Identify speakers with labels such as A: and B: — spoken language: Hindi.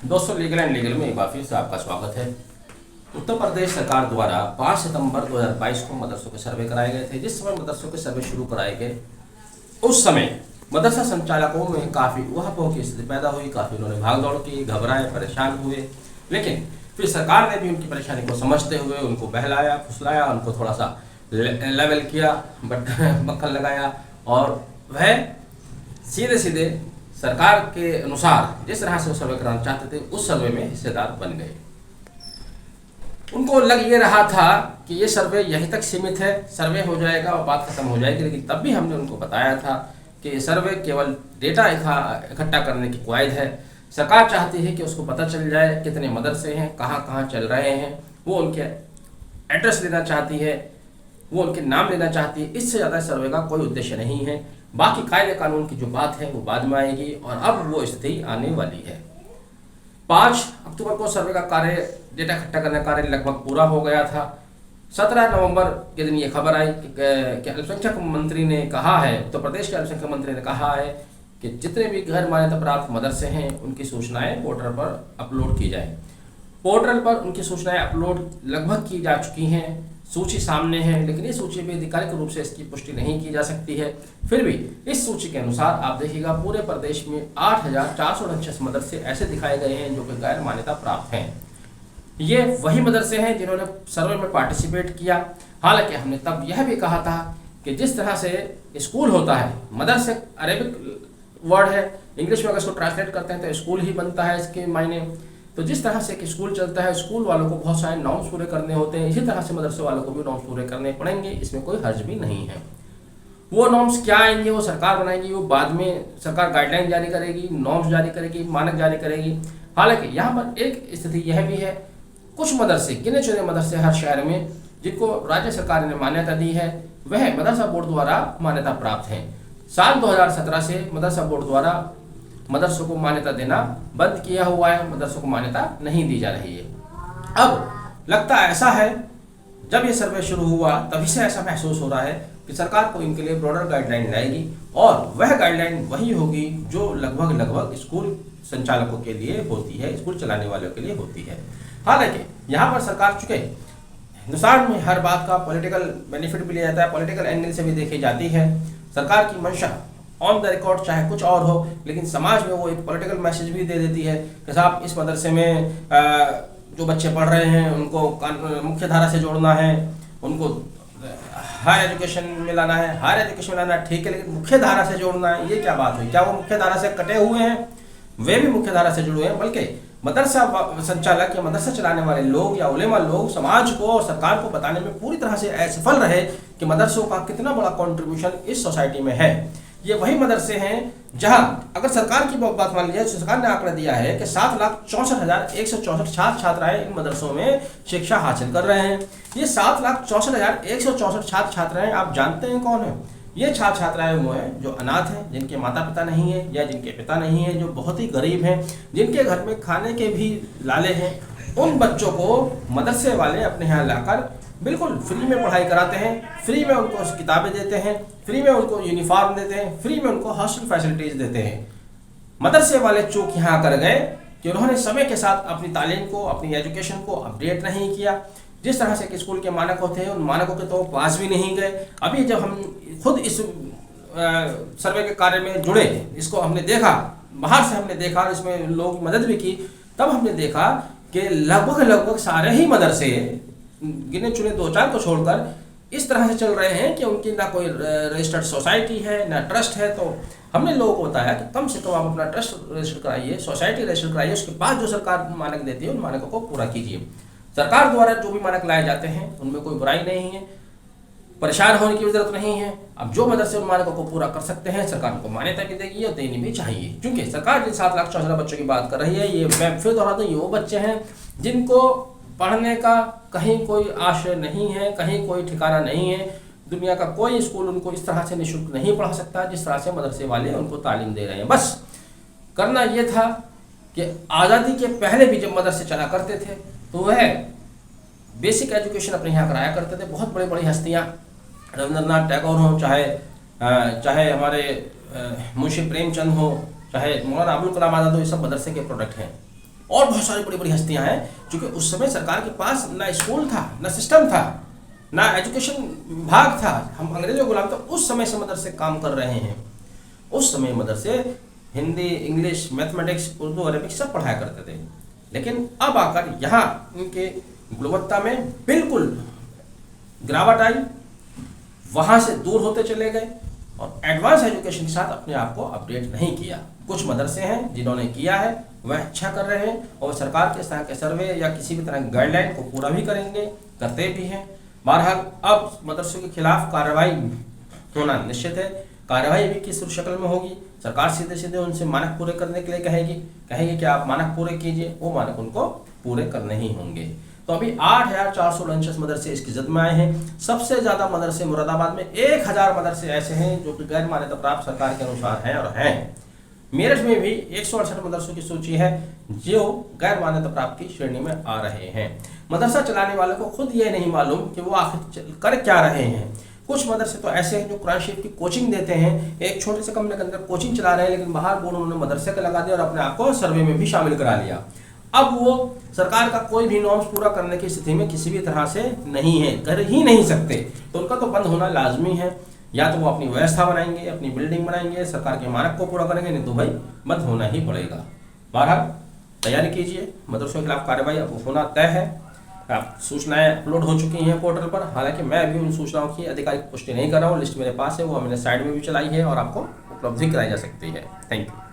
A: दोस्तों, लीगल एंड लीगल में एक बार फिर से आपका स्वागत है। उत्तर प्रदेश सरकार द्वारा 5 सितंबर 2022 को मदरसों के सर्वे कराए गए थे। जिस समय मदरसों के सर्वे शुरू कराए गए उस समय मदरसा संचालकों में काफ़ी ऊहापोह की स्थिति पैदा हुई। काफ़ी उन्होंने भाग दौड़ की, घबराए, परेशान हुए। लेकिन फिर सरकार ने भी उनकी परेशानी को समझते हुए उनको बहलाया, फुसलाया, उनको थोड़ा सा लेवल किया, मक्खन लगाया और वह सीधे सीधे सरकार के अनुसार जिस तरह से वो सर्वे कराना चाहते थे उस सर्वे में हिस्सेदार बन गए। उनको लग ये रहा था कि ये सर्वे यहीं तक सीमित है, सर्वे हो जाएगा और बात खत्म हो जाएगी। लेकिन तब भी हमने उनको बताया था कि ये सर्वे केवल डेटा इकट्ठा करने की कवायद है। सरकार चाहती है कि उसको पता चल जाए कितने मदरसे हैं, कहाँ कहाँ चल रहे हैं। वो उनके एड्रेस लेना चाहती है, वो उनके नाम लेना चाहती है। इससे ज़्यादा सर्वे का कोई उद्देश्य नहीं है। बाकी कायदे कानून की जो बात है वो बाद में आएगी और अब वो स्थिति आने वाली है। 5 अक्टूबर को सर्वे का कार्य, डेटा इकट्ठा करने का कार्य लगभग पूरा हो गया था। 17 नवंबर के दिन ये खबर आई कि अल्पसंख्यक मंत्री ने कहा है, उत्तर प्रदेश के अल्पसंख्यक मंत्री ने कहा है कि जितने भी गैर मान्यता प्राप्त मदरसे हैं उनकी सूचनाएं पोर्टल पर अपलोड की जाए। पोर्टल पर उनकी सूचनाएं अपलोड लगभग की जा चुकी हैं, सूची सामने है, लेकिन इस सूची में आधिकारिक रूप से इसकी पुष्टि नहीं की जा सकती है। फिर भी इस सूची के अनुसार आप देखिएगा पूरे प्रदेश में 8,449 मदरसे ऐसे दिखाए गए हैं जो कि गैर मान्यता प्राप्त हैं। ये वही मदरसे हैं जिन्होंने सर्वे में पार्टिसिपेट किया। हालांकि हमने तब यह भी कहा था कि जिस तरह से स्कूल होता है, मदरसे अरेबिक वर्ड है, इंग्लिश में अगर इसको ट्रांसलेट करते हैं तो स्कूल ही बनता है इसके मायने। तो जिस तरह से कि स्कूल चलता है, स्कूल वालों को बहुत सारे नॉर्म्स पूरे करने होते हैं, इसी तरह से मदरसे वालों को भी नॉर्म्स पूरे करने पड़ेंगे। इसमें कोई हर्ज भी नहीं है। वो नॉर्म्स क्या आएंगे वो सरकार बनाएगी, वो बाद में सरकार गाइडलाइन जारी करेगी, नॉर्म्स जारी करेगी, मानक जारी करेगी। हालांकि यहाँ पर एक स्थिति यह भी है, कुछ मदरसे, गिने चुने मदरसे हर शहर में जिनको राज्य सरकार ने मान्यता दी है, वह मदरसा बोर्ड द्वारा मान्यता प्राप्त हैं। साल 2017 से मदरसा बोर्ड द्वारा मदरसों को मान्यता देना बंद किया हुआ है, मदरसों को मान्यता नहीं दी जा रही है। अब लगता ऐसा है, जब ये सर्वे शुरू हुआ तभी से ऐसा महसूस हो रहा है कि सरकार को इनके लिए ब्रॉडर गाइडलाइन लाएगी और वह गाइडलाइन वही होगी जो लगभग स्कूल संचालकों के लिए होती है, स्कूल चलाने वालों के लिए होती है। हालांकि यहाँ पर सरकार, चुके हिंदुस्तान में हर बात का पॉलिटिकल बेनिफिट भी लिया जाता है, पॉलिटिकल एंगल से भी देखी जाती है। सरकार की मंशा ऑन द रिकॉर्ड चाहे कुछ और हो, लेकिन समाज में वो एक पॉलिटिकल मैसेज भी दे देती है कि साहब इस मदरसे में जो बच्चे पढ़ रहे हैं उनको मुख्य धारा से जोड़ना है, उनको हायर एजुकेशन में लाना है। हायर एजुकेशन में लाना ठीक है, लेकिन मुख्य धारा से जोड़ना है, ये क्या बात हुई? क्या वो मुख्य धारा से कटे हुए हैं? वे भी मुख्य धारा से जुड़े हैं, बल्कि मदरसा संचालक या मदरसा चलाने वाले लोग या उलेमा लोग समाज को और सरकार को बताने में पूरी तरह से असफल रहे कि मदरसों का कितना बड़ा कंट्रीब्यूशन इस सोसाइटी में है। ये वही मदरसे हैं जहां अगर सरकार की बात मान लीजिए, सरकार ने आंकड़ा दिया है कि 7,64,164 छात्र छात्राएं इन मदरसों में शिक्षा हासिल कर रहे हैं। ये 7,64,164 छात्र छात्राएं आप जानते हैं कौन है? ये छात्र छात्राएं वो हैं जो अनाथ हैं, जिनके माता पिता नहीं हैं या जिनके पिता नहीं हैं, जो बहुत ही गरीब हैं, जिनके घर में खाने के भी लाले हैं। उन बच्चों को मदरसे वाले अपने यहाँ लाकर बिल्कुल फ्री में पढ़ाई कराते हैं, फ्री में उनको किताबें देते हैं, फ्री में उनको यूनिफॉर्म देते हैं, फ्री में उनको हॉस्टल फैसिलिटीज देते हैं। मदरसे वाले चूक यहाँ कर गए कि उन्होंने समय के साथ अपनी तालीम को, अपनी एजुकेशन को अपडेट नहीं किया। जिस तरह से कि स्कूल के मानक होते हैं उन मानकों के तो पास भी नहीं गए। अभी जब हम खुद इस सर्वे के कार्य में जुड़े, इसको हमने देखा, बाहर से हमने देखा और इसमें लोग मदद भी की, तब हमने देखा कि लगभग सारे ही मदरसे, गिने चुने 2-4 को छोड़कर, इस तरह से चल रहे हैं कि उनकी ना कोई रजिस्टर्ड सोसाइटी है ना ट्रस्ट है। तो हमने लोगों को बताया कि कम से कम आप अपना ट्रस्ट रजिस्टर कराइए, सोसाइटी रजिस्टर कराइए, उसके बाद जो सरकार मानक देती है उन मानकों को पूरा कीजिए। सरकार द्वारा जो भी मानक लाए जाते हैं उनमें कोई बुराई नहीं है, परेशान होने की जरूरत नहीं है। अब जो मदरसे उन मानकों को पूरा कर सकते हैं सरकार उनको मान्यता भी देगी और देनी भी चाहिए। क्योंकि सरकार जिन 7,64,000 बच्चों की बात कर रही है, ये मैं फिर दोहरा दूं, ये वो बच्चे हैं जिनको पढ़ने का कहीं कोई आशय नहीं है, कहीं कोई ठिकाना नहीं है। दुनिया का कोई स्कूल उनको इस तरह से निःशुल्क नहीं पढ़ा सकता जिस तरह से मदरसे वाले उनको तालीम दे रहे हैं। बस करना ये था कि आज़ादी के पहले भी जब मदरसे चला करते थे तो वह बेसिक एजुकेशन अपने यहाँ कराया करते थे। बहुत बड़ी बड़ी हस्तियाँ, रविंद्रनाथ टैगोर हों, चाहे हमारे मुंशी प्रेमचंद हो, चाहे मौलाना अबुल कलाम आज़ाद हो, ये सब मदरसे के प्रोडक्ट हैं। और बहुत सारी बड़ी बड़ी हस्तियां हैं, क्योंकि उस समय सरकार के पास ना स्कूल था, ना सिस्टम था, ना एजुकेशन विभाग था, हम अंग्रेजों के गुलाम थे। उस समय से मदरसे काम कर रहे हैं। उस समय मदरसे Hindi, English, mathematics, Urdu, Arabic सब पढ़ाया करते थे। लेकिन अब आकर यहाँ उनके गुणवत्ता में बिल्कुल गिरावट आई, वहाँ से दूर होते चले गए और एडवांस एजुकेशन के साथ अपने आप को अपडेट नहीं किया। कुछ मदरसे हैं जिन्होंने किया है, वह अच्छा कर रहे हैं और सरकार के इस तरह के सर्वे या किसी भी तरह की गाइडलाइन को पूरा भी करेंगे, करते भी हैं। बहरहाल अब मदरसों के खिलाफ कार्रवाई होना निश्चित है। कार्रवाई भी किस शक्ल में होगी, सरकार सीधे सीधे उनसे मानक पूरे करने के लिए कहेगी कि आप मानक पूरे कीजिए, वो मानक उनको पूरे करने ही होंगे। तो अभी 8,449 मदरसे इसकी जद में आए हैं। सबसे ज़्यादा मदरसे मुरादाबाद में 1,000 मदरसे ऐसे हैं जो कि गैर मान्यता प्राप्त सरकार के अनुसार हैं और हैं। मेरठ में भी 168 मदरसों की सूची है जो गैर मान्यता प्राप्त की श्रेणी में आ रहे हैं। मदरसा चलाने वालों को खुद ये नहीं मालूम कि वो आखिर कर क्या रहे हैं। कुछ मदरसे तो ऐसे हैं जो कुरान शरीफ की कोचिंग देते हैं, एक छोटे से कमरे के अंदर कोचिंग चला रहे हैं, लेकिन बाहर बोर्ड उन्होंने मदरसे का लगा दिया और अपने आप को सर्वे में भी शामिल करा लिया। अब वो सरकार का कोई भी नॉर्म्स पूरा करने की स्थिति में किसी भी तरह से नहीं है, कर ही नहीं सकते, तो उनका तो बंद होना लाजमी है। या तो वो अपनी व्यवस्था बनाएंगे, अपनी बिल्डिंग बनाएंगे, सरकार के मानक को पूरा करेंगे, नहीं तो भाई बंद होना ही पड़ेगा। बहरहाल तैयारी कीजिए, मदरसों के खिलाफ कार्रवाई अब होना तय है। आप सूचनाएं अपलोड हो चुकी हैं पोर्टल पर, हालांकि मैं अभी उन सूचनाओं की आधिकारिक पुष्टि नहीं कर रहा हूँ। लिस्ट मेरे पास है, वो मैंने साइड में भी चलाई है और आपको उपलब्ध भी कराई जा सकती है। Thank you.